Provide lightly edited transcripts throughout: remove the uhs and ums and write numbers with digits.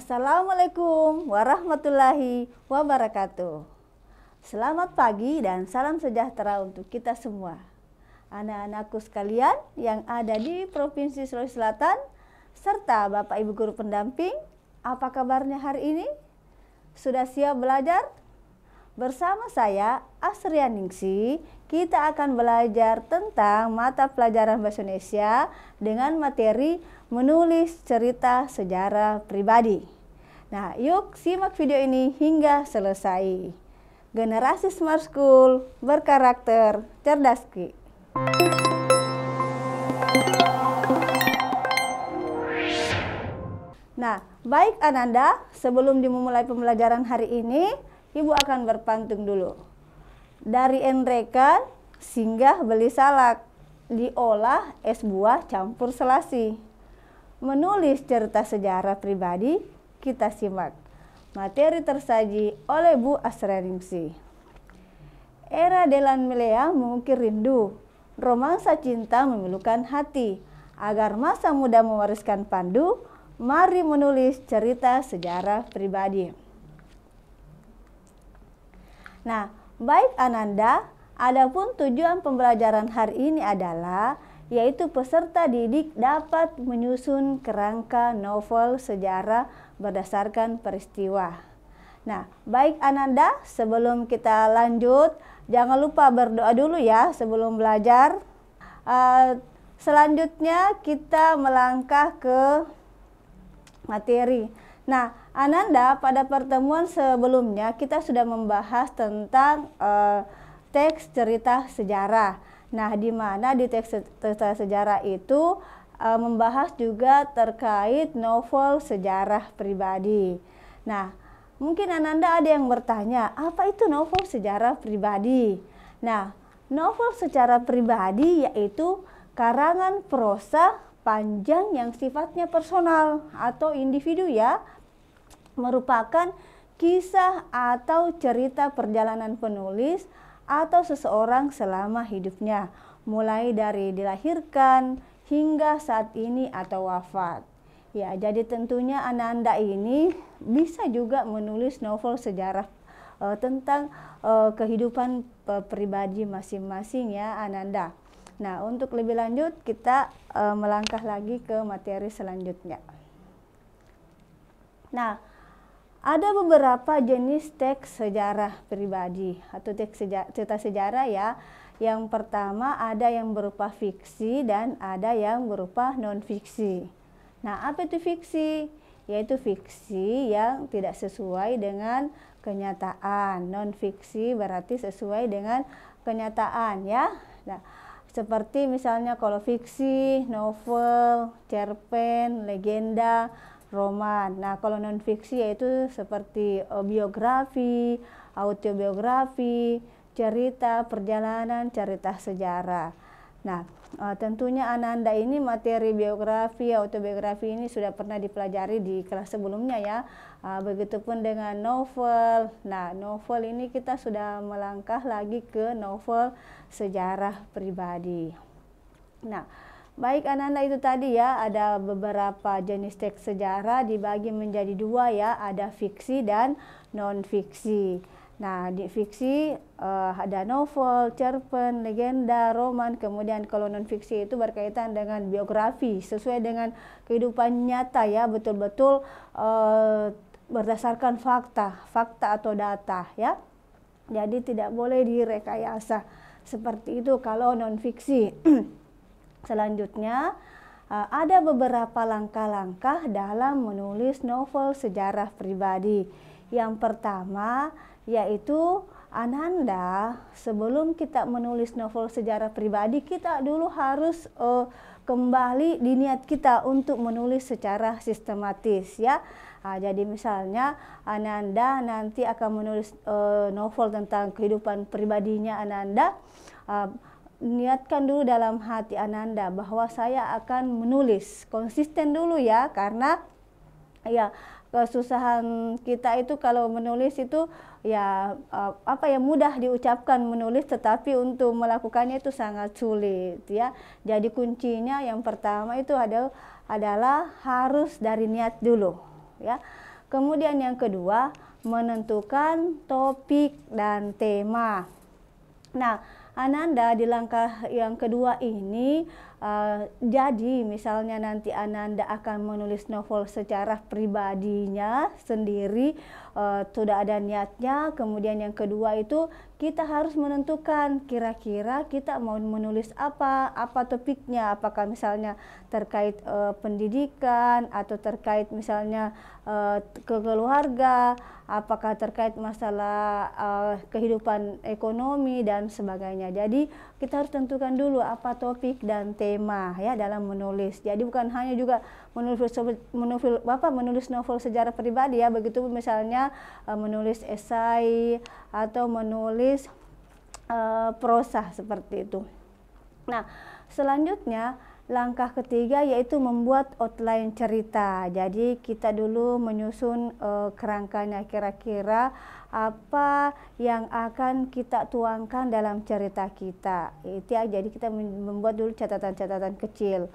Assalamualaikum warahmatullahi wabarakatuh. Selamat pagi dan salam sejahtera untuk kita semua. Anak-anakku sekalian yang ada di Provinsi Sulawesi Selatan, serta Bapak Ibu Guru Pendamping, apa kabarnya hari ini? Sudah siap belajar? Bersama saya, Asrianingsi, kita akan belajar tentang mata pelajaran Bahasa Indonesia dengan materi menulis cerita sejarah pribadi. Nah, yuk simak video ini hingga selesai. Generasi Smart School berkarakter cerdas Ki. Nah, baik Ananda, sebelum dimulai pembelajaran hari ini, Ibu akan berpantun dulu. Dari enrekan, singgah beli salak, diolah es buah campur selasi. Menulis cerita sejarah pribadi, kita simak. Materi tersaji oleh Bu Asrianingsi. Era Delan Melea mengukir rindu, romansa cinta memilukan hati. Agar masa muda mewariskan pandu, mari menulis cerita sejarah pribadi. Nah, baik Ananda, adapun tujuan pembelajaran hari ini adalah yaitu peserta didik dapat menyusun kerangka novel sejarah berdasarkan peristiwa. Nah, baik Ananda, sebelum kita lanjut, jangan lupa berdoa dulu ya sebelum belajar. Selanjutnya kita melangkah ke materi. Nah, Ananda, pada pertemuan sebelumnya kita sudah membahas tentang teks cerita sejarah. Nah, di mana di teks cerita sejarah itu membahas juga terkait novel sejarah pribadi. Nah, mungkin Ananda ada yang bertanya, apa itu novel sejarah pribadi? Nah, novel secara pribadi yaitu karangan prosa panjang yang sifatnya personal atau individu ya, merupakan kisah atau cerita perjalanan penulis atau seseorang selama hidupnya, mulai dari dilahirkan hingga saat ini atau wafat. Ya, jadi tentunya Ananda ini bisa juga menulis novel sejarah tentang kehidupan pribadi masing-masing ya Ananda. Nah, untuk lebih lanjut kita melangkah lagi ke materi selanjutnya. Nah, ada beberapa jenis teks sejarah pribadi atau teks cerita sejarah ya. Yang pertama ada yang berupa fiksi dan ada yang berupa non-fiksi. Nah, apa itu fiksi? Yaitu fiksi yang tidak sesuai dengan kenyataan. Non-fiksi berarti sesuai dengan kenyataan ya. Nah, seperti misalnya kalau fiksi, novel, cerpen, legenda, roman. Nah, kalau non fiksi yaitu seperti biografi, autobiografi, cerita perjalanan, cerita sejarah. Nah, tentunya Ananda ini materi biografi, autobiografi ini sudah pernah dipelajari di kelas sebelumnya ya. Begitupun dengan novel. Nah, novel ini kita sudah melangkah lagi ke novel sejarah pribadi. Nah, baik Ananda, itu tadi ya, ada beberapa jenis teks sejarah dibagi menjadi dua ya, ada fiksi dan non-fiksi. Nah, di fiksi ada novel, cerpen, legenda, roman, kemudian kalau non-fiksi itu berkaitan dengan biografi, sesuai dengan kehidupan nyata ya, betul-betul berdasarkan fakta atau data ya. Jadi tidak boleh direkayasa, seperti itu kalau non-fiksi. Selanjutnya, ada beberapa langkah-langkah dalam menulis novel sejarah pribadi. Yang pertama, yaitu Ananda, sebelum kita menulis novel sejarah pribadi, kita dulu harus kembali di niat kita untuk menulis secara sistematis ya. Jadi misalnya Ananda nanti akan menulis novel tentang kehidupan pribadinya Ananda. Niatkan dulu dalam hati Ananda bahwa saya akan menulis, konsisten dulu ya, karena ya kesusahan kita itu kalau menulis itu ya mudah diucapkan menulis, tetapi untuk melakukannya itu sangat sulit ya. Jadi kuncinya yang pertama itu adalah harus dari niat dulu ya. Kemudian yang kedua, menentukan topik dan tema. Nah, Ananda di langkah yang kedua ini, jadi misalnya nanti Ananda akan menulis novel secara pribadinya sendiri, sudah ada niatnya. Kemudian yang kedua itu kita harus menentukan kira-kira kita mau menulis apa topiknya, apakah misalnya terkait pendidikan atau terkait misalnya keluarga, apakah terkait masalah kehidupan ekonomi dan sebagainya. Jadi kita harus tentukan dulu apa topik dan tema ya dalam menulis. Jadi bukan hanya juga menulis novel sejarah pribadi ya, begitu misalnya menulis esai atau menulis prosa seperti itu. Nah, selanjutnya langkah ketiga yaitu membuat outline cerita. Jadi kita dulu menyusun kerangkanya, kira-kira apa yang akan kita tuangkan dalam cerita kita. Itu ya, jadi kita membuat dulu catatan-catatan kecil.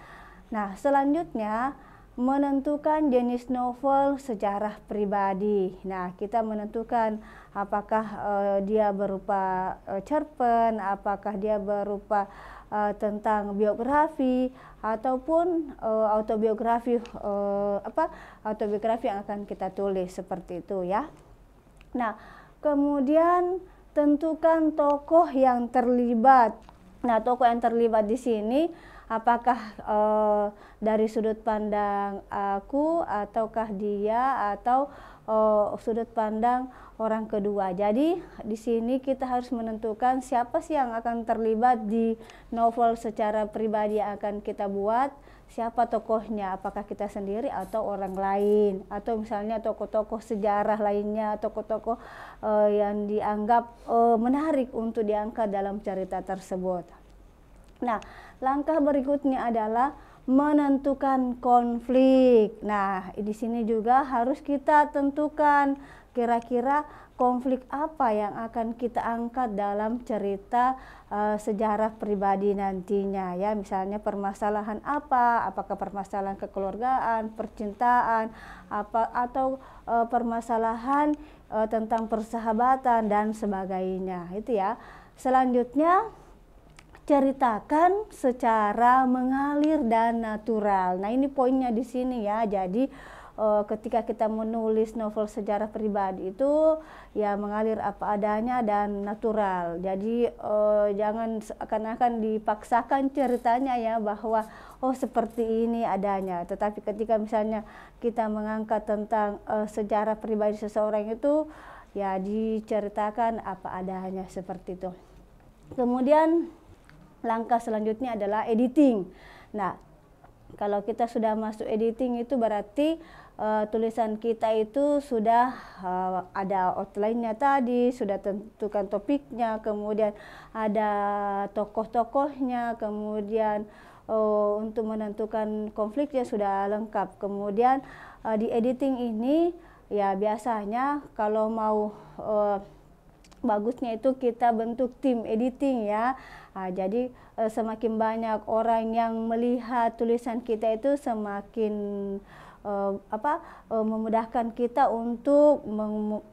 Nah, selanjutnya menentukan jenis novel sejarah pribadi. Nah, kita menentukan apakah dia berupa cerpen, apakah dia berupa tentang biografi ataupun autobiografi autobiografi yang akan kita tulis seperti itu ya. Nah, kemudian tentukan tokoh yang terlibat. Nah, tokoh yang terlibat di sini apakah dari sudut pandang aku ataukah dia atau sudut pandang orang kedua. Jadi di sini kita harus menentukan siapa sih yang akan terlibat di novel secara pribadi yang akan kita buat, siapa tokohnya, apakah kita sendiri atau orang lain, atau misalnya tokoh-tokoh sejarah lainnya, tokoh-tokoh yang dianggap menarik untuk diangkat dalam cerita tersebut. Nah, langkah berikutnya adalah menentukan konflik. Nah, di sini juga harus kita tentukan kira-kira konflik apa yang akan kita angkat dalam cerita sejarah pribadi nantinya ya. Misalnya permasalahan apa, apakah permasalahan kekeluargaan, percintaan, atau permasalahan tentang persahabatan dan sebagainya. Itu ya. Selanjutnya ceritakan secara mengalir dan natural. Nah, ini poinnya di sini ya. Jadi ketika kita menulis novel sejarah pribadi itu ya mengalir apa adanya dan natural. Jadi jangan seakan-akan dipaksakan ceritanya ya bahwa oh seperti ini adanya. Tetapi ketika misalnya kita mengangkat tentang sejarah pribadi seseorang itu ya diceritakan apa adanya seperti itu. Kemudian langkah selanjutnya adalah editing. Nah, kalau kita sudah masuk editing itu berarti tulisan kita itu sudah ada outline-nya tadi, sudah tentukan topiknya, kemudian ada tokoh-tokohnya, kemudian untuk menentukan konfliknya sudah lengkap. Kemudian di editing ini ya biasanya kalau mau bagusnya itu kita bentuk tim editing ya. Jadi semakin banyak orang yang melihat tulisan kita itu semakin memudahkan kita untuk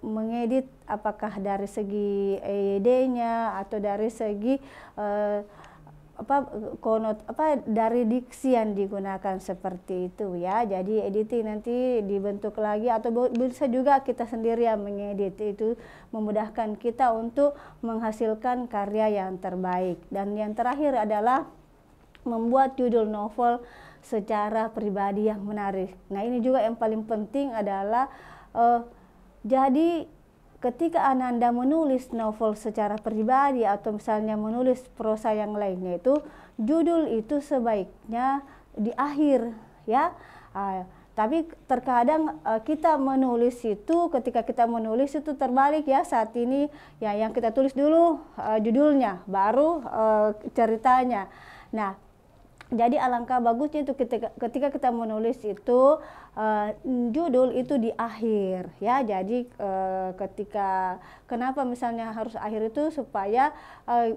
mengedit, apakah dari segi idenya atau dari segi dari diksi yang digunakan seperti itu ya. Jadi editing nanti dibentuk lagi atau bisa juga kita sendiri yang mengedit, itu memudahkan kita untuk menghasilkan karya yang terbaik. Dan yang terakhir adalah membuat judul novel secara pribadi yang menarik. Nah, ini juga yang paling penting adalah jadi ketika Ananda menulis novel secara pribadi atau misalnya menulis prosa yang lainnya itu, judul itu sebaiknya di akhir ya. Tapi terkadang kita menulis itu, ketika kita menulis itu terbalik ya, saat ini ya yang kita tulis dulu judulnya baru ceritanya. Nah, Jadi alangkah bagusnya itu ketika kita menulis itu judul itu di akhir ya. Jadi kenapa misalnya harus akhir itu supaya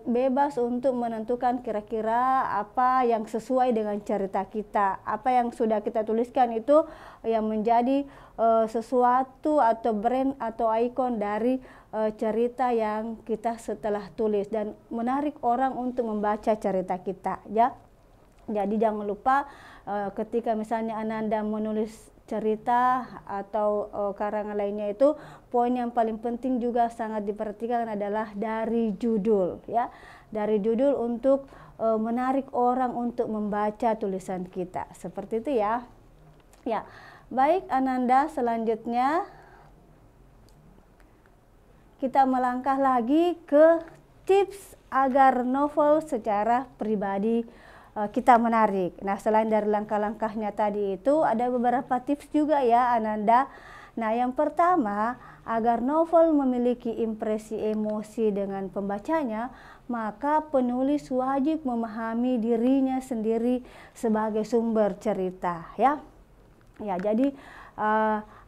bebas untuk menentukan kira-kira apa yang sesuai dengan cerita kita, apa yang sudah kita tuliskan itu yang menjadi sesuatu atau brand atau ikon dari cerita yang kita setelah tulis dan menarik orang untuk membaca cerita kita ya. Jadi jangan lupa ketika misalnya Ananda menulis cerita atau karangan lainnya itu, poin yang paling penting juga sangat diperhatikan adalah dari judul ya. Dari judul untuk menarik orang untuk membaca tulisan kita. Seperti itu ya. Ya. Baik Ananda, selanjutnya kita melangkah lagi ke tips agar novel secara pribadi kita menarik. Nah, selain dari langkah-langkahnya tadi itu ada beberapa tips juga ya Ananda. Nah, yang pertama, agar novel memiliki impresi emosi dengan pembacanya, maka penulis wajib memahami dirinya sendiri sebagai sumber cerita ya. Ya, jadi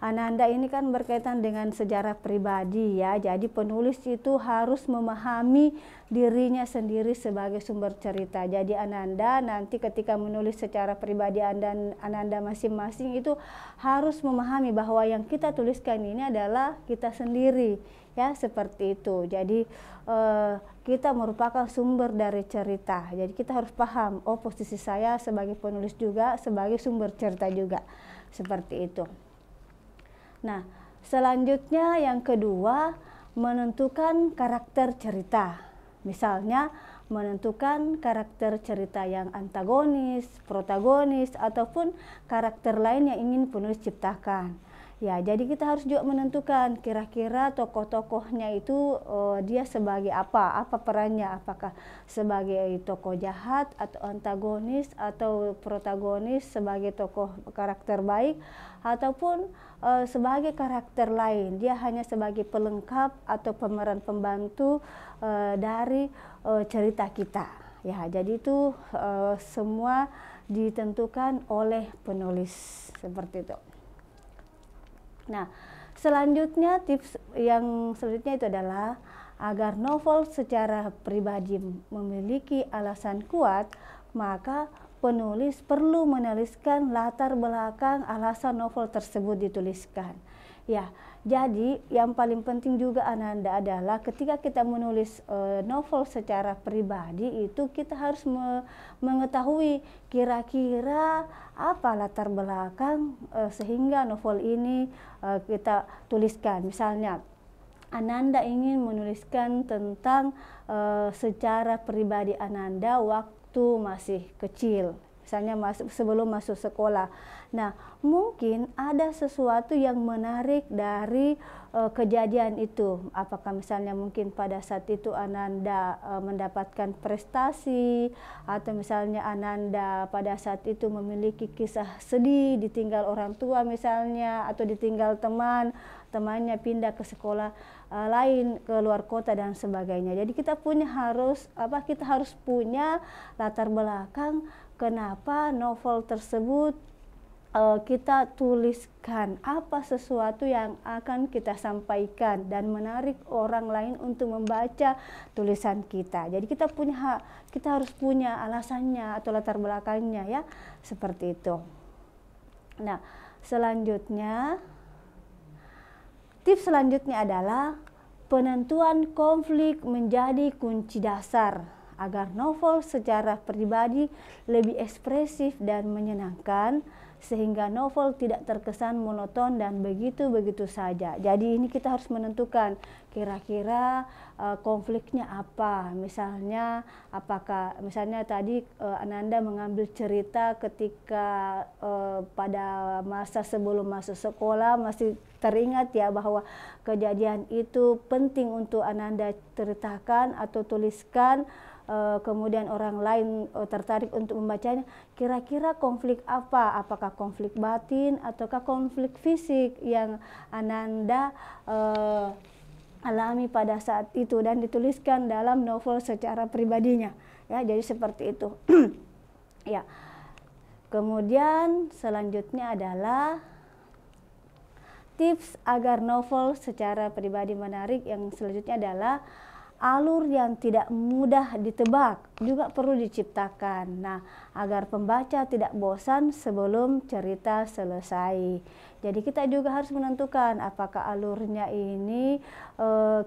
Ananda ini kan berkaitan dengan sejarah pribadi ya. Jadi penulis itu harus memahami dirinya sendiri sebagai sumber cerita. Jadi Ananda nanti ketika menulis secara pribadi Ananda masing-masing itu harus memahami bahwa yang kita tuliskan ini adalah kita sendiri ya, seperti itu. Jadi kita merupakan sumber dari cerita. Jadi kita harus paham, oh posisi saya sebagai penulis juga sebagai sumber cerita juga. Seperti itu. Nah, selanjutnya yang kedua, menentukan karakter cerita. Misalnya menentukan karakter cerita yang antagonis, protagonis, ataupun karakter lain yang ingin penulis ciptakan. Ya, jadi kita harus juga menentukan kira-kira tokoh-tokohnya itu dia sebagai apa perannya, apakah sebagai tokoh jahat atau antagonis atau protagonis sebagai tokoh karakter baik ataupun sebagai karakter lain, dia hanya sebagai pelengkap atau pemeran pembantu dari cerita kita. Ya, jadi itu semua ditentukan oleh penulis seperti itu. Nah, selanjutnya tips yang selanjutnya itu adalah agar novel secara pribadi memiliki alasan kuat, maka penulis perlu menuliskan latar belakang alasan novel tersebut dituliskan. Ya, jadi yang paling penting juga Ananda adalah ketika kita menulis novel secara pribadi itu kita harus mengetahui kira-kira apa latar belakang sehingga novel ini kita tuliskan. Misalnya Ananda ingin menuliskan tentang secara pribadi Ananda waktu masih kecil, misalnya sebelum masuk sekolah. Nah, mungkin ada sesuatu yang menarik dari kejadian itu. Apakah misalnya mungkin pada saat itu Ananda mendapatkan prestasi, atau misalnya Ananda pada saat itu memiliki kisah sedih, ditinggal orang tua misalnya, atau ditinggal temannya pindah ke sekolah lain ke luar kota dan sebagainya. Jadi kita harus punya latar belakang kenapa novel tersebut kita tuliskan, apa sesuatu yang akan kita sampaikan dan menarik orang lain untuk membaca tulisan kita. Jadi kita harus punya alasannya atau latar belakangnya ya, seperti itu. Nah, tips selanjutnya adalah penentuan konflik menjadi kunci dasar agar novel secara pribadi lebih ekspresif dan menyenangkan, sehingga novel tidak terkesan monoton dan begitu-begitu saja. Jadi ini kita harus menentukan kira-kira konfliknya apa. Misalnya misalnya tadi Ananda mengambil cerita ketika pada masa sebelum masuk sekolah, masih teringat ya bahwa kejadian itu penting untuk Ananda ceritakan atau tuliskan. Kemudian orang lain tertarik untuk membacanya, kira-kira konflik apa? Apakah konflik batin ataukah konflik fisik yang Ananda alami pada saat itu dan dituliskan dalam novel secara pribadinya ya. Jadi seperti itu. Ya. Kemudian selanjutnya adalah tips agar novel secara pribadi menarik. Yang selanjutnya adalah alur yang tidak mudah ditebak juga perlu diciptakan. Nah, agar pembaca tidak bosan sebelum cerita selesai. Jadi kita juga harus menentukan apakah alurnya ini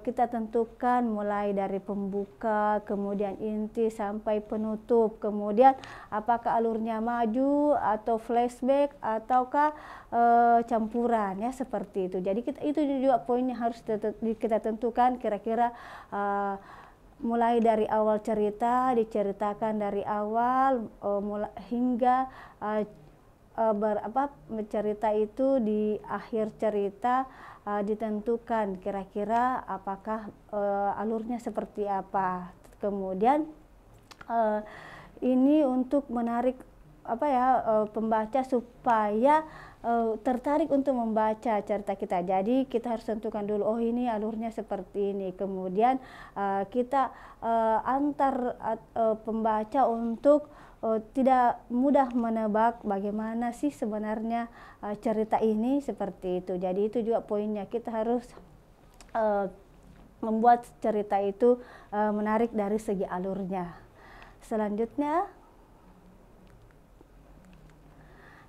kita tentukan mulai dari pembuka, kemudian inti sampai penutup. Kemudian apakah alurnya maju atau flashback ataukah campuran, ya seperti itu. Jadi itu juga poinnya harus kita tentukan kira-kira mulai dari awal cerita diceritakan dari awal hingga cerita itu di akhir cerita ditentukan kira-kira apakah alurnya seperti apa. Kemudian ini untuk menarik pembaca supaya tertarik untuk membaca cerita kita. Jadi kita harus tentukan dulu, oh ini alurnya seperti ini. Kemudian kita antar pembaca untuk tidak mudah menebak bagaimana sih sebenarnya cerita ini, seperti itu. Jadi itu juga poinnya, kita harus membuat cerita itu menarik dari segi alurnya. Selanjutnya,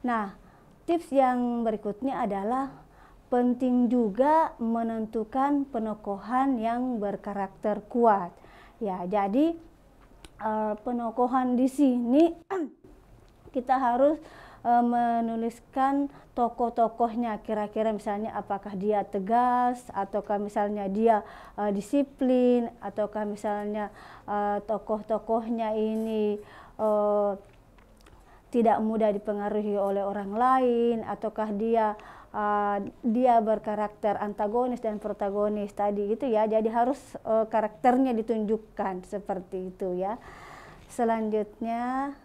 nah, tips yang berikutnya adalah penting juga menentukan penokohan yang berkarakter kuat. Ya, jadi penokohan di sini kita harus menuliskan tokoh-tokohnya, kira-kira misalnya apakah dia tegas ataukah misalnya dia disiplin, ataukah misalnya tokoh-tokohnya ini tidak mudah dipengaruhi oleh orang lain, ataukah dia berkarakter antagonis dan protagonis tadi gitu ya. Jadi harus karakternya ditunjukkan seperti itu ya. Selanjutnya,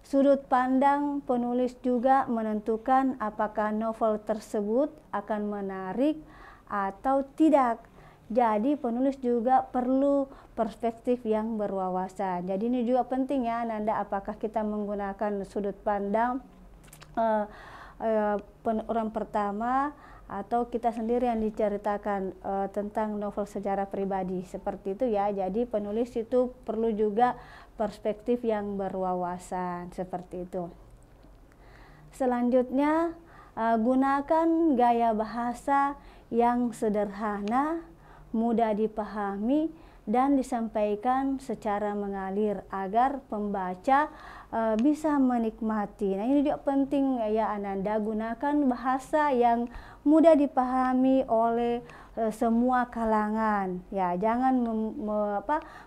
sudut pandang penulis juga menentukan apakah novel tersebut akan menarik atau tidak. Jadi penulis juga perlu perspektif yang berwawasan. Jadi ini juga penting ya Ananda, apakah kita menggunakan sudut pandang orang pertama atau kita sendiri yang diceritakan tentang novel sejarah pribadi, seperti itu ya. Jadi penulis itu perlu juga perspektif yang berwawasan, seperti itu. Selanjutnya, gunakan gaya bahasa yang sederhana, mudah dipahami dan disampaikan secara mengalir agar pembaca bisa menikmati. Nah, ini juga penting ya Ananda, gunakan bahasa yang mudah dipahami oleh semua kalangan ya. Jangan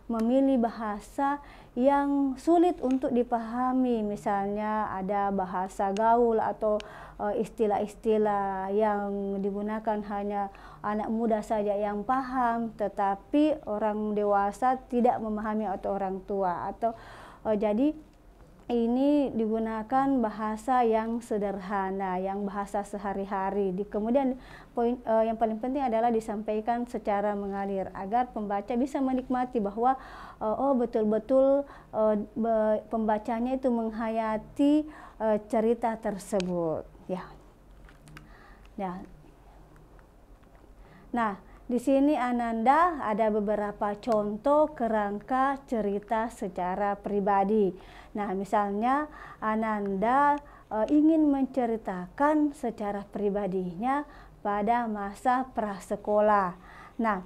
memilih bahasa yang sulit untuk dipahami, misalnya ada bahasa gaul atau istilah-istilah yang digunakan hanya anak muda saja yang paham, tetapi orang dewasa tidak memahami atau orang tua, atau jadi ini digunakan bahasa yang sederhana, yang bahasa sehari-hari. Kemudian poin yang paling penting adalah disampaikan secara mengalir agar pembaca bisa menikmati bahwa betul-betul pembacanya itu menghayati cerita tersebut ya. Nah, di sini Ananda ada beberapa contoh kerangka cerita secara pribadi. Nah, misalnya Ananda ingin menceritakan secara pribadinya pada masa prasekolah. Nah,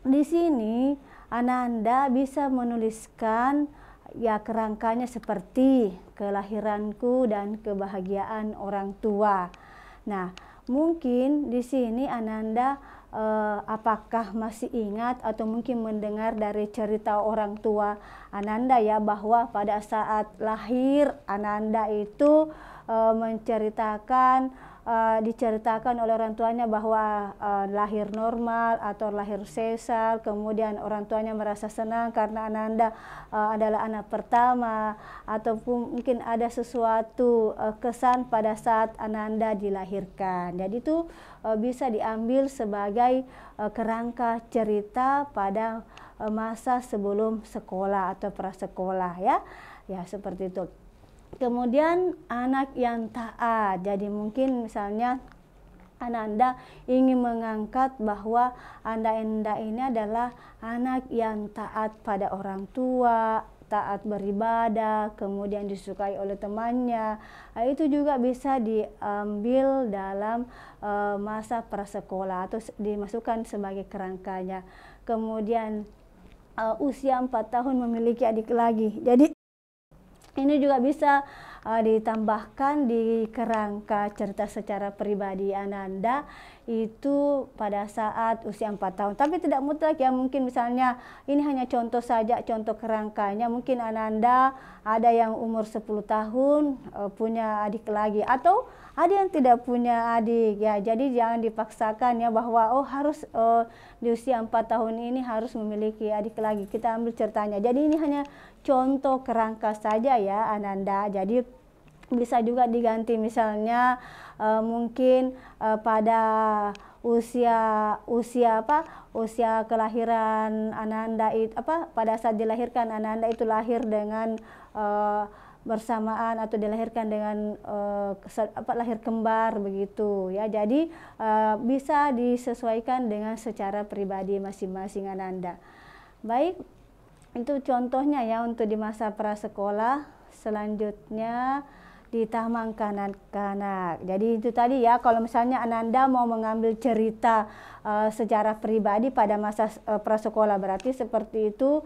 di sini Ananda bisa menuliskan ya kerangkanya seperti kelahiranku dan kebahagiaan orang tua. Nah, mungkin di sini Ananda apakah masih ingat atau mungkin mendengar dari cerita orang tua Ananda ya, bahwa pada saat lahir Ananda itu diceritakan oleh orang tuanya bahwa lahir normal atau lahir sesar. Kemudian orang tuanya merasa senang karena Ananda adalah anak pertama, ataupun mungkin ada sesuatu kesan pada saat Ananda dilahirkan. Jadi itu bisa diambil sebagai kerangka cerita pada masa sebelum sekolah atau prasekolah ya. Ya, seperti itu. Kemudian anak yang taat. Jadi mungkin misalnya Ananda ingin mengangkat bahwa Anda ini adalah anak yang taat pada orang tua, taat beribadah, kemudian disukai oleh temannya. Itu juga bisa diambil dalam masa prasekolah atau dimasukkan sebagai kerangkanya. Kemudian usia 4 tahun memiliki adik lagi. Jadi ini juga bisa ditambahkan di kerangka cerita secara pribadi Ananda itu pada saat usia 4 tahun. Tapi tidak mutlak ya, mungkin misalnya ini hanya contoh saja, contoh kerangkanya. Mungkin Ananda ada yang umur 10 tahun punya adik lagi, atau ada yang tidak punya adik ya. Jadi jangan dipaksakan ya bahwa harus di usia 4 tahun ini harus memiliki adik lagi. Kita ambil ceritanya. Jadi ini hanya contoh kerangka saja ya Ananda. Jadi bisa juga diganti misalnya mungkin pada usia kelahiran Ananda itu pada saat dilahirkan Ananda itu lahir dengan bersamaan atau dilahirkan dengan lahir kembar begitu ya. Jadi bisa disesuaikan dengan secara pribadi masing-masing Ananda. Baik, itu contohnya ya untuk di masa prasekolah. Selanjutnya di taman kanak-kanak. Jadi itu tadi ya, kalau misalnya Ananda mau mengambil cerita sejarah pribadi pada masa prasekolah, berarti seperti itu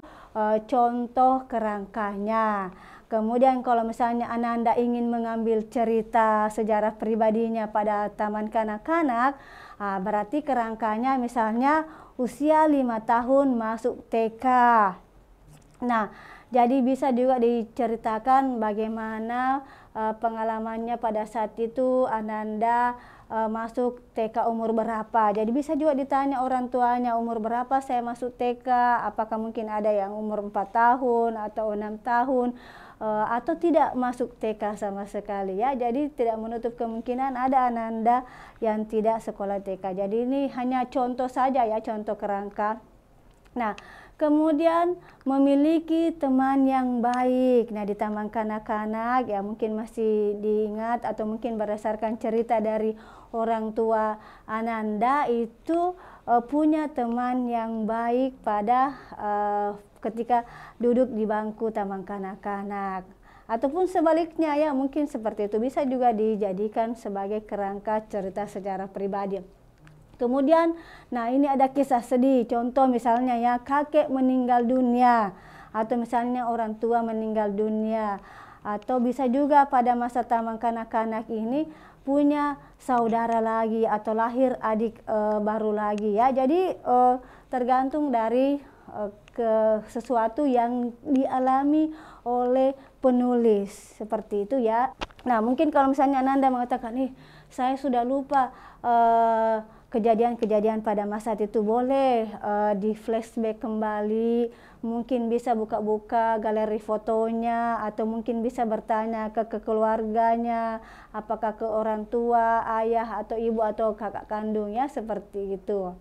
contoh kerangkanya. Kemudian kalau misalnya Ananda ingin mengambil cerita sejarah pribadinya pada taman kanak-kanak, berarti kerangkanya misalnya usia 5 tahun masuk TK. Nah, jadi bisa juga diceritakan bagaimana pengalamannya pada saat itu Ananda masuk TK umur berapa. Jadi bisa juga ditanya orang tuanya, umur berapa saya masuk TK, apakah mungkin ada yang umur 4 tahun atau 6 tahun atau tidak masuk TK sama sekali ya. Jadi tidak menutup kemungkinan ada Ananda yang tidak sekolah TK. Jadi ini hanya contoh saja ya, contoh kerangka. Nah, kemudian memiliki teman yang baik. Nah, di taman kanak-kanak ya mungkin masih diingat atau mungkin berdasarkan cerita dari orang tua Ananda itu punya teman yang baik pada ketika duduk di bangku taman kanak-kanak. Ataupun sebaliknya ya, mungkin seperti itu bisa juga dijadikan sebagai kerangka cerita sejarah pribadi. Kemudian, nah ini ada kisah sedih, contoh misalnya ya kakek meninggal dunia, atau misalnya orang tua meninggal dunia, atau bisa juga pada masa taman kanak-kanak ini punya saudara lagi atau lahir adik baru lagi ya. Jadi tergantung dari sesuatu yang dialami oleh penulis seperti itu ya. Nah mungkin kalau misalnya Ananda mengatakan nih saya sudah lupa kejadian-kejadian pada masa itu, boleh di flashback kembali, mungkin bisa buka-buka galeri fotonya, atau mungkin bisa bertanya ke keluarganya, apakah ke orang tua, ayah atau ibu atau kakak kandungnya, seperti itu.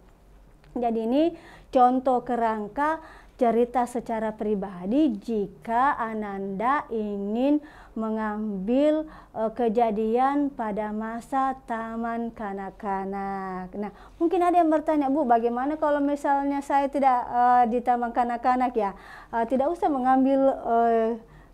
Jadi ini contoh kerangka cerita secara pribadi jika Ananda ingin mengambil kejadian pada masa taman kanak-kanak. Nah, mungkin ada yang bertanya, Bu, bagaimana kalau misalnya saya tidak di taman kanak-kanak ya? Tidak usah mengambil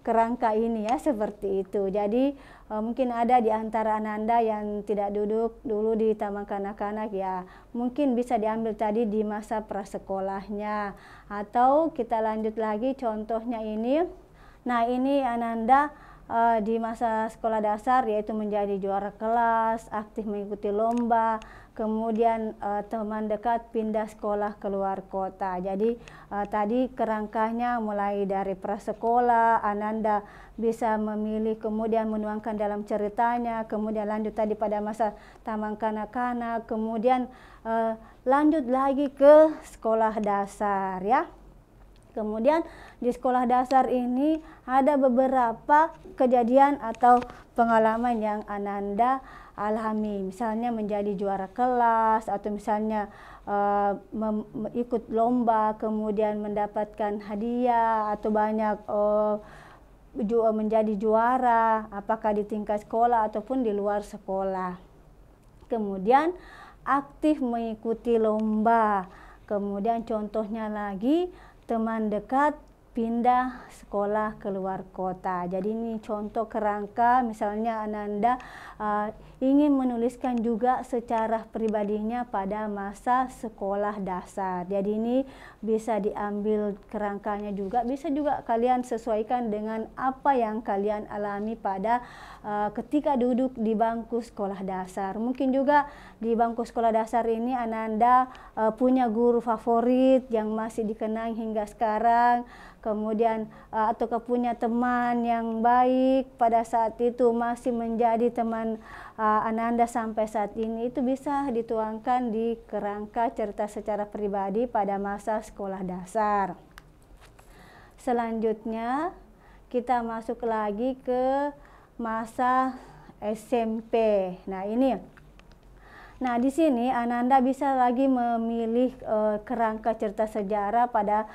kerangka ini ya, seperti itu. Jadi mungkin ada di antara Ananda yang tidak duduk dulu di taman kanak-kanak ya, mungkin bisa diambil tadi di masa prasekolahnya. Atau kita lanjut lagi contohnya ini. Nah ini Ananda di masa sekolah dasar, yaitu menjadi juara kelas, aktif mengikuti lomba, kemudian teman dekat pindah sekolah keluar kota. Jadi tadi kerangkanya mulai dari prasekolah, Ananda bisa memilih kemudian menuangkan dalam ceritanya, kemudian lanjut tadi pada masa taman kanak-kanak, kemudian lanjut lagi ke sekolah dasar ya. Kemudian di sekolah dasar ini ada beberapa kejadian atau pengalaman yang Ananda alami, misalnya menjadi juara kelas, atau misalnya ikut lomba kemudian mendapatkan hadiah, atau banyak menjadi juara, apakah di tingkat sekolah ataupun di luar sekolah. Kemudian aktif mengikuti lomba. Kemudian contohnya lagi, teman dekat pindah sekolah keluar kota. Jadi ini contoh kerangka, misalnya Ananda ingin menuliskan juga secara pribadinya pada masa sekolah dasar. Jadi ini bisa diambil kerangkanya juga, bisa juga kalian sesuaikan dengan apa yang kalian alami pada ketika duduk di bangku sekolah dasar. Mungkin juga di bangku sekolah dasar ini Ananda punya guru favorit yang masih dikenang hingga sekarang, kemudian ataukah punya teman yang baik pada saat itu masih menjadi teman Ananda sampai saat ini. Itu bisa dituangkan di kerangka cerita secara pribadi pada masa sekolah dasar. Selanjutnya kita masuk lagi ke masa SMP. Nah, di sini Ananda bisa lagi memilih kerangka cerita sejarah pada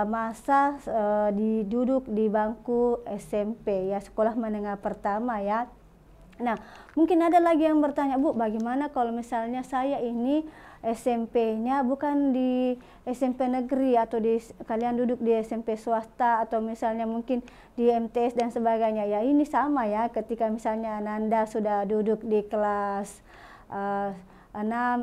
masa duduk di bangku SMP ya, sekolah menengah pertama ya. Nah, mungkin ada lagi yang bertanya, Bu, bagaimana kalau misalnya saya ini SMP-nya bukan di SMP negeri atau kalian duduk di SMP swasta atau misalnya mungkin di MTS dan sebagainya. Ya ini sama ya, ketika misalnya Ananda sudah duduk di kelas 6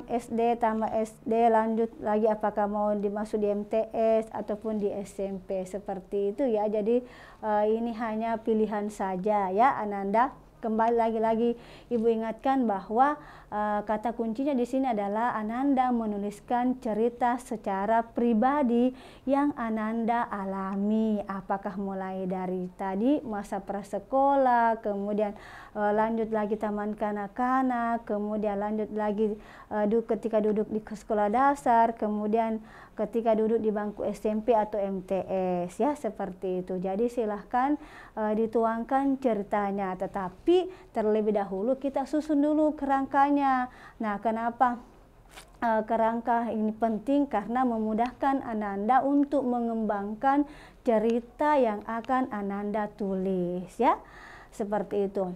SD tambah SD, lanjut lagi apakah mau dimasuk di MTS ataupun di SMP, seperti itu ya. Jadi ini hanya pilihan saja ya Ananda. Kembali lagi Ibu ingatkan bahwa kata kuncinya di sini adalah Ananda menuliskan cerita secara pribadi yang Ananda alami. Apakah mulai dari tadi masa prasekolah, kemudian lanjut lagi taman kanak-kanak, kemudian lanjut lagi ketika duduk di sekolah dasar, kemudian ketika duduk di bangku SMP atau MTS ya, seperti itu. Jadi silahkan dituangkan ceritanya, tetapi terlebih dahulu kita susun dulu kerangkanya. Nah, kenapa kerangka ini penting? Karena memudahkan Ananda untuk mengembangkan cerita yang akan Ananda tulis ya, seperti itu.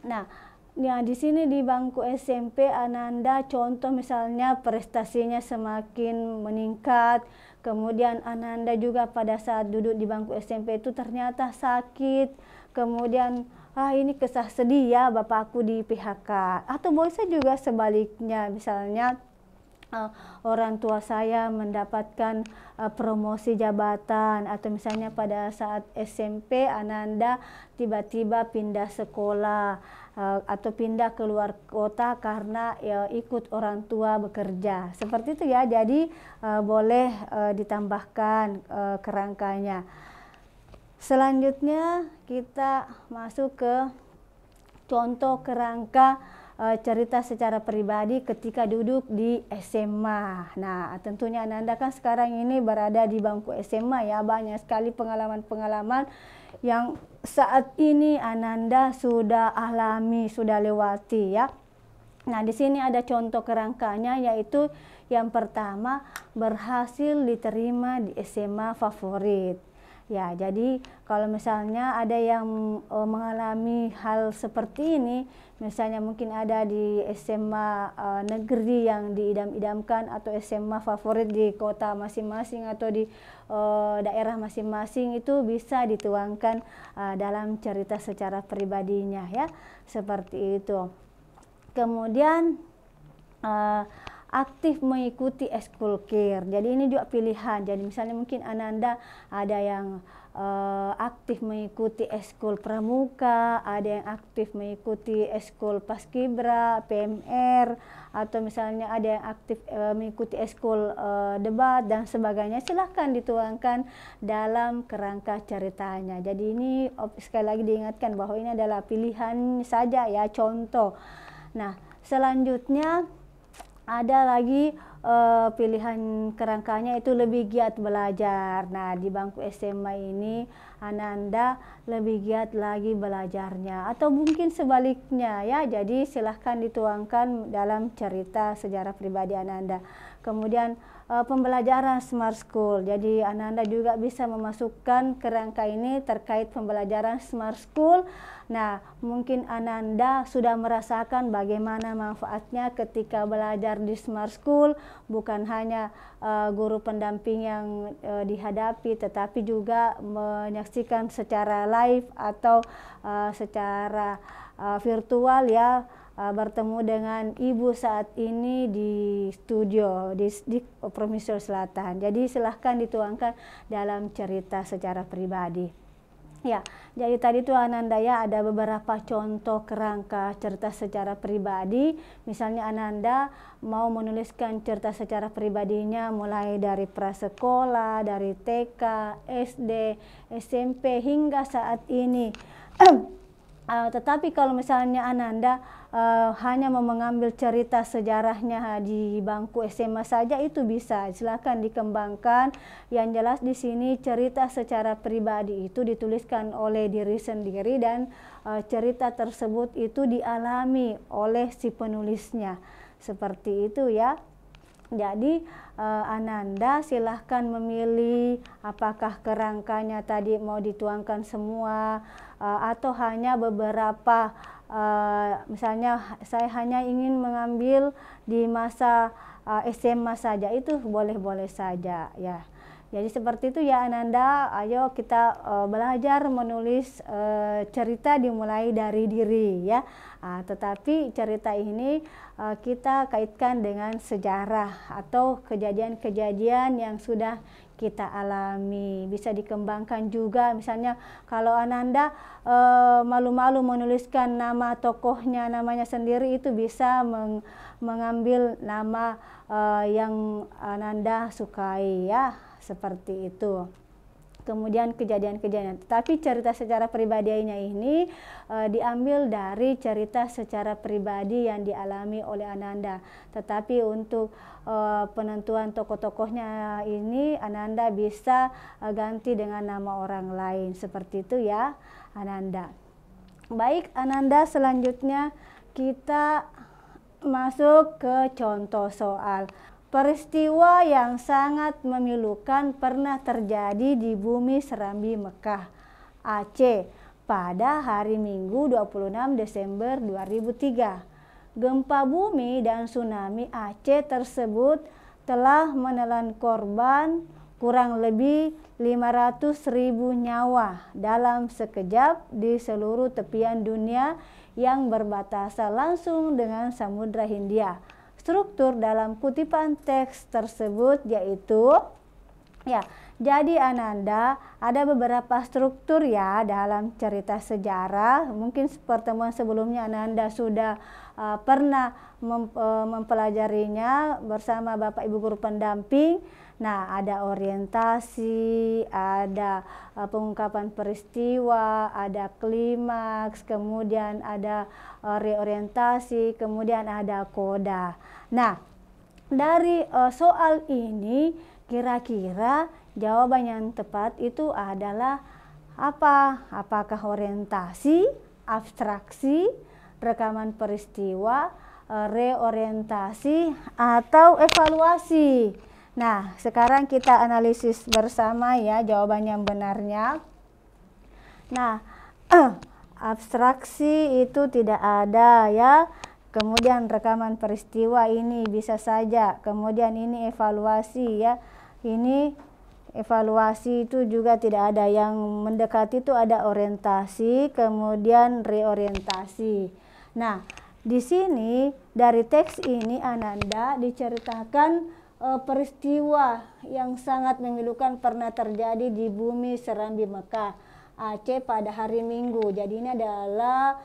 Nah, di sini di bangku SMP Ananda contoh misalnya prestasinya semakin meningkat, kemudian Ananda juga pada saat duduk di bangku SMP itu ternyata sakit, kemudian ini kesah sedih ya, bapakku di PHK, atau bisa juga sebaliknya, misalnya orang tua saya mendapatkan promosi jabatan, atau misalnya pada saat SMP Ananda tiba-tiba pindah sekolah atau pindah keluar kota karena ya ikut orang tua bekerja, seperti itu ya. Jadi boleh ditambahkan kerangkanya. Selanjutnya kita masuk ke contoh kerangka cerita secara pribadi ketika duduk di SMA. Nah, tentunya Ananda kan sekarang ini berada di bangku SMA ya, banyak sekali pengalaman-pengalaman yang saat ini Ananda sudah alami, sudah lewati ya. Nah, di sini ada contoh kerangkanya, yaitu yang pertama, berhasil diterima di SMA favorit. Ya, jadi kalau misalnya ada yang mengalami hal seperti ini, misalnya mungkin ada di SMA negeri yang diidam-idamkan atau SMA favorit di kota masing-masing atau di daerah masing-masing, itu bisa dituangkan dalam cerita secara pribadinya ya, seperti itu. Kemudian aktif mengikuti ekskul care. Jadi ini juga pilihan. Jadi misalnya mungkin Ananda ada yang aktif mengikuti ekskul pramuka, ada yang aktif mengikuti ekskul paskibra, PMR, atau misalnya ada yang aktif mengikuti ekskul debat dan sebagainya. Silahkan dituangkan dalam kerangka ceritanya. Jadi ini sekali lagi diingatkan bahwa ini adalah pilihan saja ya, contoh. Nah, selanjutnya ada lagi pilihan kerangkanya itu lebih giat belajar. Nah, di bangku SMA ini Ananda lebih giat lagi belajarnya, atau mungkin sebaliknya ya. Jadi silahkan dituangkan dalam cerita sejarah pribadi Ananda. Kemudian pembelajaran Smart School. Jadi Ananda juga bisa memasukkan kerangka ini terkait pembelajaran Smart School. Nah, mungkin Ananda sudah merasakan bagaimana manfaatnya ketika belajar di Smart School, bukan hanya guru pendamping yang dihadapi, tetapi juga menyaksikan secara live atau secara virtual ya, bertemu dengan ibu saat ini di studio di Provinsi Selatan. Jadi silahkan dituangkan dalam cerita secara pribadi. Ya, jadi tadi tuh Ananda ya, ada beberapa contoh kerangka cerita secara pribadi. Misalnya Ananda mau menuliskan cerita secara pribadinya mulai dari prasekolah, dari TK, SD, SMP hingga saat ini. Tetapi kalau misalnya Ananda hanya mau mengambil cerita sejarahnya di bangku SMA saja, itu bisa, silakan dikembangkan. Yang jelas di sini cerita secara pribadi itu dituliskan oleh diri sendiri dan cerita tersebut itu dialami oleh si penulisnya, seperti itu ya. Jadi Ananda silahkan memilih apakah kerangkanya tadi mau dituangkan semua atau hanya beberapa. Misalnya saya hanya ingin mengambil di masa SMA saja, itu boleh-boleh saja ya. Jadi seperti itu ya Ananda, ayo kita belajar menulis cerita dimulai dari diri ya. Tetapi cerita ini kita kaitkan dengan sejarah atau kejadian-kejadian yang sudah kita alami. Bisa dikembangkan juga, misalnya kalau Ananda malu-malu menuliskan nama tokohnya, namanya sendiri, itu bisa mengambil nama yang Ananda sukai ya, seperti itu. Kemudian kejadian-kejadian, tetapi cerita secara pribadinya ini diambil dari cerita secara pribadi yang dialami oleh Ananda. Tetapi untuk penentuan tokoh-tokohnya ini Ananda bisa ganti dengan nama orang lain, seperti itu ya Ananda. Baik Ananda, selanjutnya kita masuk ke contoh soal. Peristiwa yang sangat memilukan pernah terjadi di bumi Serambi Mekah, Aceh pada hari Minggu 26 Desember 2003. Gempa bumi dan tsunami Aceh tersebut telah menelan korban kurang lebih 500.000 nyawa dalam sekejap di seluruh tepian dunia yang berbatasan langsung dengan Samudra Hindia. Struktur dalam kutipan teks tersebut yaitu ya, jadi Ananda ada beberapa struktur ya dalam cerita sejarah. Mungkin pertemuan sebelumnya Ananda sudah pernah mempelajarinya bersama Bapak Ibu guru pendamping. Nah, ada orientasi, ada pengungkapan peristiwa, ada klimaks, kemudian ada reorientasi, kemudian ada koda. Nah, dari soal ini kira-kira jawaban yang tepat itu adalah apa? Apakah orientasi, abstraksi, rekaman peristiwa, reorientasi, atau evaluasi? Nah, sekarang kita analisis bersama ya jawaban yang benarnya. Nah, abstraksi itu tidak ada ya. Kemudian rekaman peristiwa ini bisa saja. Kemudian ini evaluasi ya. Ini evaluasi itu juga tidak ada. Yang mendekati itu ada orientasi, kemudian reorientasi. Nah, di sini dari teks ini Ananda diceritakan peristiwa yang sangat memilukan pernah terjadi di bumi Serambi Mekah, Aceh pada hari Minggu. Jadi ini adalah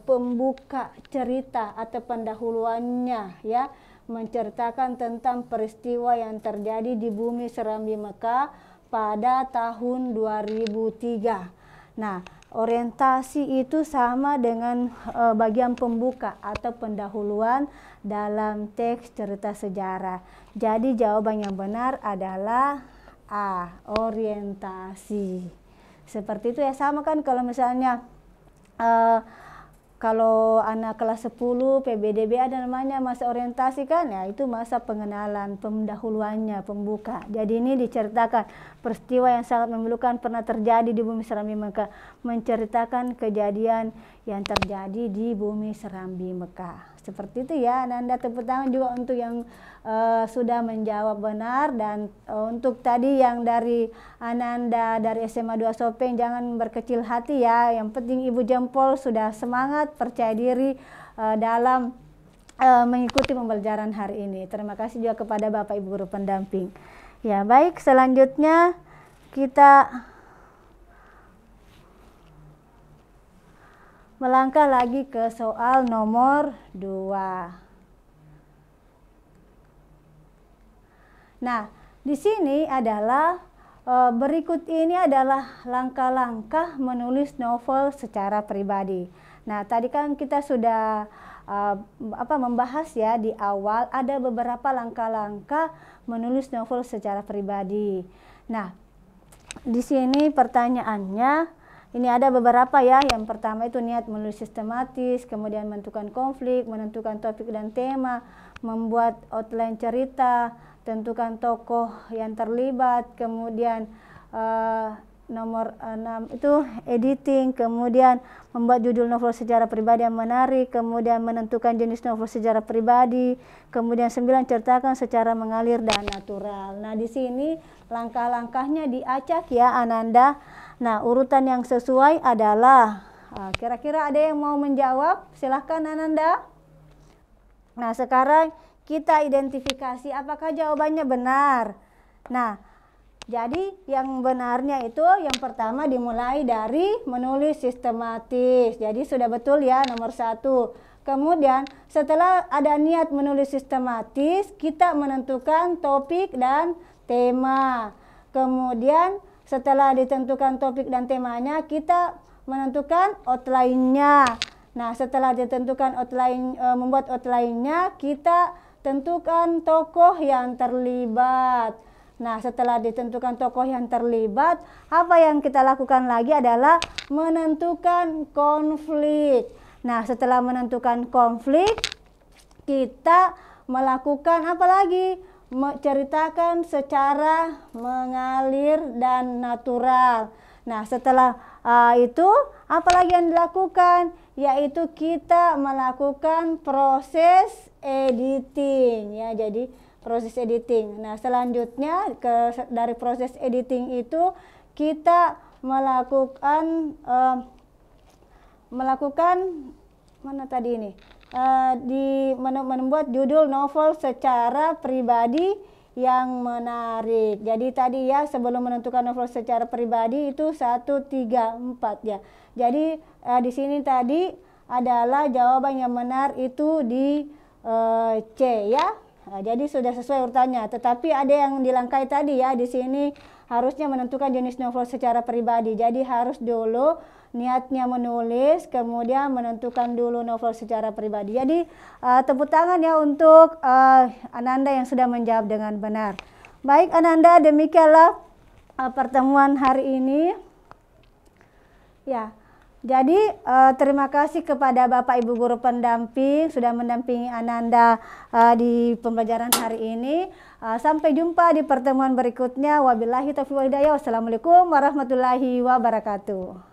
pembuka cerita atau pendahuluannya ya, menceritakan tentang peristiwa yang terjadi di bumi Serambi Mekah pada tahun 2003. Nah, orientasi itu sama dengan bagian pembuka atau pendahuluan dalam teks cerita sejarah. Jadi jawaban yang benar adalah A, orientasi. Seperti itu ya, sama kan kalau misalnya kalau anak kelas 10 PBDB ada namanya masa orientasi kan, ya itu masa pengenalan, pendahuluannya, pembuka. Jadi ini diceritakan peristiwa yang sangat memilukan pernah terjadi di bumi Serambi Mekah, menceritakan kejadian yang terjadi di bumi Serambi Mekah. Seperti itu ya. Ananda tepuk tangan juga untuk yang sudah menjawab benar, dan untuk tadi yang dari Ananda dari SMA 2 Sopeng, jangan berkecil hati ya. Yang penting ibu jempol sudah semangat, percaya diri dalam mengikuti pembelajaran hari ini. Terima kasih juga kepada Bapak Ibu guru pendamping. Ya, baik, selanjutnya kita melangkah lagi ke soal nomor 2. Nah, di sini adalah berikut ini adalah langkah-langkah menulis novel secara pribadi. Nah, tadi kan kita sudah membahas ya di awal, ada beberapa langkah-langkah menulis novel secara pribadi. Nah, di sini pertanyaannya, ini ada beberapa ya. Yang pertama itu niat menulis sistematis, kemudian menentukan konflik, menentukan topik dan tema, membuat outline cerita, tentukan tokoh yang terlibat, kemudian nomor 6 itu editing, kemudian membuat judul novel secara pribadi yang menarik, kemudian menentukan jenis novel secara pribadi, kemudian 9 ceritakan secara mengalir dan natural. Nah, di sini langkah-langkahnya diacak ya Ananda. Nah, urutan yang sesuai adalah kira-kira ada yang mau menjawab? Silahkan Ananda. Nah, sekarang kita identifikasi apakah jawabannya benar. Nah, jadi yang benarnya itu yang pertama dimulai dari menulis sistematis. Jadi sudah betul ya nomor 1. Kemudian setelah ada niat menulis sistematis, kita menentukan topik dan tema. Kemudian setelah ditentukan topik dan temanya, kita menentukan outline-nya. Nah, setelah ditentukan outline, membuat outline-nya, kita tentukan tokoh yang terlibat. Nah, setelah ditentukan tokoh yang terlibat, apa yang kita lakukan lagi adalah menentukan konflik. Nah, setelah menentukan konflik, kita melakukan apa lagi? Menceritakan secara mengalir dan natural. Nah, setelah itu apa lagi yang dilakukan? Yaitu kita melakukan proses editing ya. Jadi proses editing. Nah, selanjutnya dari proses editing itu kita melakukan mana tadi ini? Membuat judul novel secara pribadi yang menarik. Jadi tadi ya, sebelum menentukan novel secara pribadi itu 1, 3, 4 ya. Jadi di sini tadi adalah jawaban yang benar itu di C ya. Nah, jadi sudah sesuai urutannya. Tetapi ada yang dilangkai tadi ya, di sini harusnya menentukan jenis novel secara pribadi. Jadi harus dulu niatnya menulis, kemudian menentukan dulu novel secara pribadi. Jadi tepuk tangan ya untuk Ananda yang sudah menjawab dengan benar. Baik Ananda, demikianlah pertemuan hari ini. Ya, jadi terima kasih kepada Bapak Ibu guru pendamping sudah mendampingi Ananda di pembelajaran hari ini. Sampai jumpa di pertemuan berikutnya. Wabillahi taufiq wal hidayah. Wassalamualaikum warahmatullahi wabarakatuh.